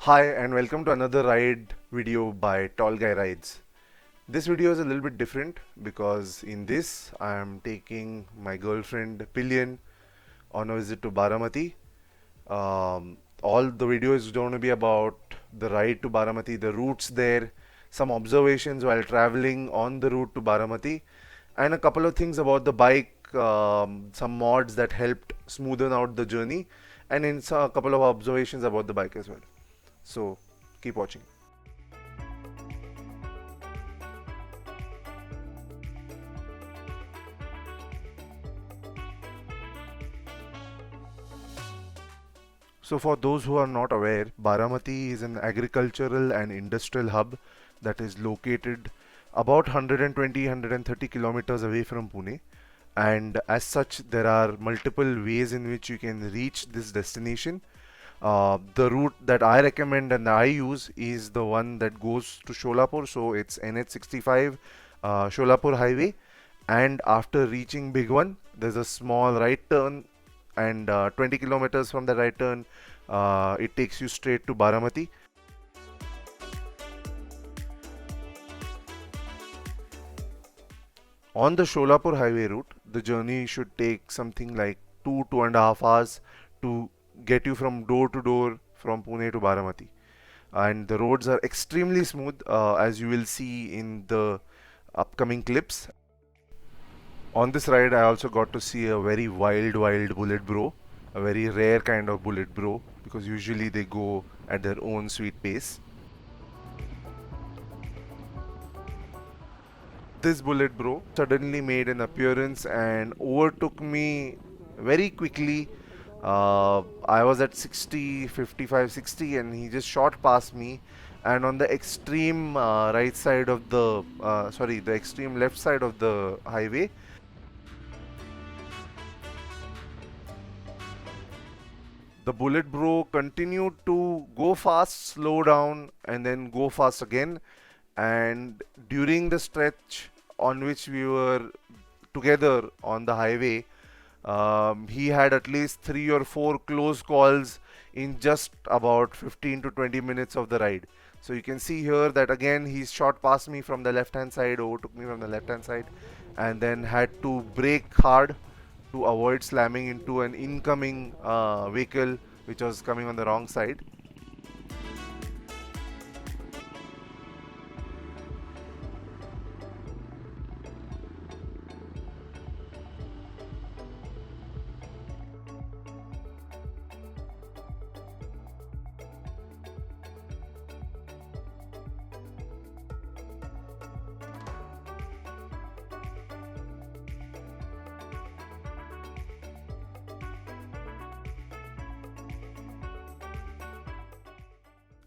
Hi and welcome to another ride video by Tall Guy Rides. This video is a little bit different because in this I am taking my girlfriend Pillion on a visit to Baramati. All the video is going to be about the ride to Baramati, the routes there, some observations while traveling on the route to Baramati, and a couple of things about the bike, some mods that helped smoothen out the journey, and a couple of observations about the bike as well. So keep watching. So for those who are not aware, Baramati is an agricultural and industrial hub that is located about 120-130 kilometers away from Pune. And as such, there are multiple ways in which you can reach this destination. The route that I recommend and I use is the one that goes to Sholapur. So it's NH65 Sholapur Highway. And after reaching Big One, there's a small right turn, and 20 kilometers from the right turn, it takes you straight to Baramati. On the Sholapur highway route, the journey should take something like 2.5 hours to get you from door to door from Pune to Baramati. And the roads are extremely smooth, as you will see in the upcoming clips. On this ride, I also got to see a very wild bullet bro, a very rare kind of bullet bro, because usually they go at their own sweet pace. This bullet bro suddenly made an appearance and overtook me very quickly. I was at 60, 55, 60, and he just shot past me. And on the extreme right side of the extreme left side of the highway, the bullet bro continued to go fast, slow down, and then go fast again. And during the stretch on which we were together on the highway, he had at least 3 or 4 close calls in just about 15 to 20 minutes of the ride. So you can see here that again he shot past me from the left hand side, overtook me from the left hand side, and then had to brake hard to avoid slamming into an incoming vehicle which was coming on the wrong side.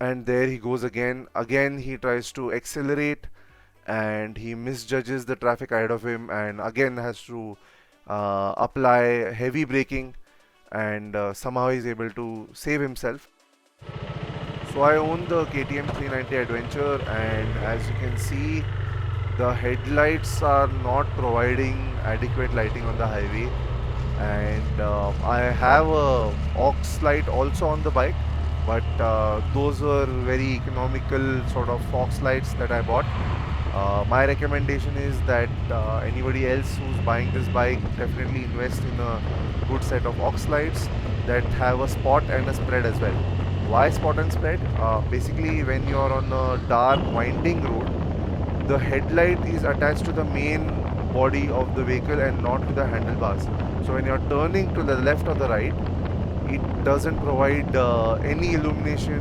And there he goes again he tries to accelerate, and he misjudges the traffic ahead of him, and again has to apply heavy braking, and somehow he's able to save himself. So I own the KTM 390 Adventure, and as you can see, the headlights are not providing adequate lighting on the highway, and I have a aux light also on the bike, but those were very economical sort of aux lights that I bought. My recommendation is that anybody else who's buying this bike definitely invest in a good set of aux lights that have a spot and a spread as well. Why spot and spread? Basically, when you're on a dark winding road, the headlight is attached to the main body of the vehicle and not to the handlebars. So when you're turning to the left or the right, it doesn't provide any illumination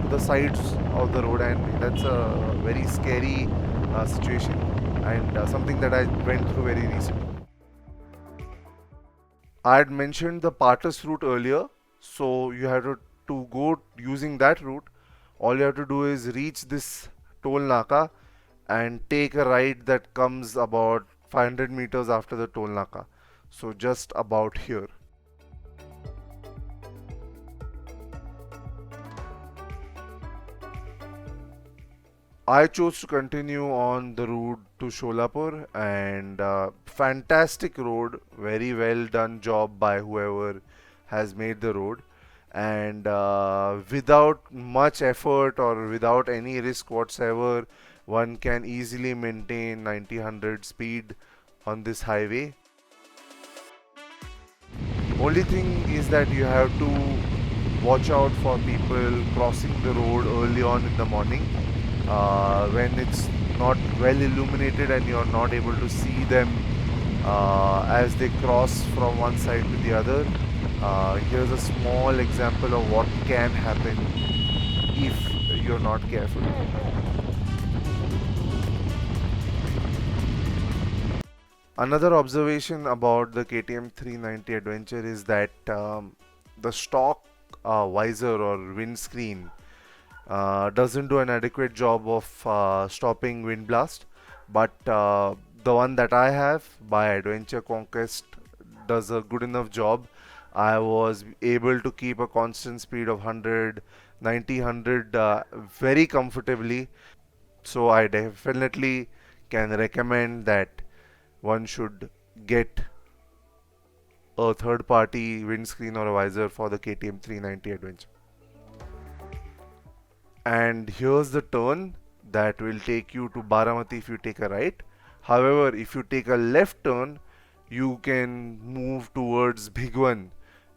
to the sides of the road, and that's a very scary situation, and something that I went through very recently. I had mentioned the Patas route earlier, so you have to go using that route. All you have to do is reach this toll naka and take a ride that comes about 500 meters after the toll naka. So just about here. I chose to continue on the route to Sholapur, and fantastic road, very well done job by whoever has made the road. and without much effort or without any risk whatsoever, one can easily maintain 90-100 speed on this highway. Only thing is that you have to watch out for people crossing the road early on in the morning, when it's not well illuminated and you're not able to see them as they cross from one side to the other. Here's a small example of what can happen if you're not careful. Another observation about the KTM 390 Adventure is that the stock visor or windscreen doesn't do an adequate job of stopping wind blast, but the one that I have by Adventure Conquest does a good enough job. I was able to keep a constant speed of 100, 90, 100 very comfortably. So I definitely can recommend that one should get a third party windscreen or a visor for the KTM 390 Adventure. And here's the turn that will take you to Baramati if you take a right. However, if you take a left turn, you can move towards Bhigwan,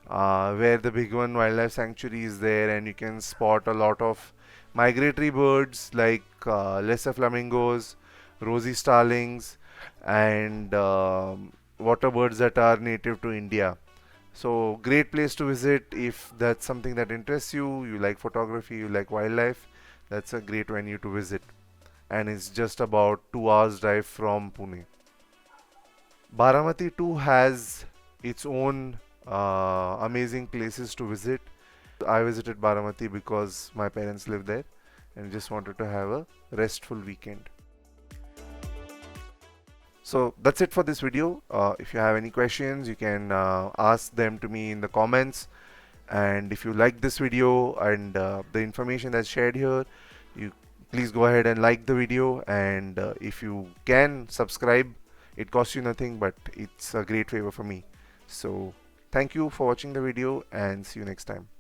where the Bhigwan Wildlife Sanctuary is there, and you can spot a lot of migratory birds like lesser flamingos, rosy starlings, and water birds that are native to India. So great place to visit if that's something that interests you. You like photography, you like wildlife. That's a great venue to visit, and it's just about 2 hours drive from Pune. Baramati too has its own amazing places to visit. I visited Baramati because my parents live there and just wanted to have a restful weekend. So that's it for this video. If you have any questions, you can ask them to me in the comments. And if you like this video and the information that's shared here, you please go ahead and like the video. And if you can subscribe, it costs you nothing, but it's a great favor for me. So thank you for watching the video and see you next time.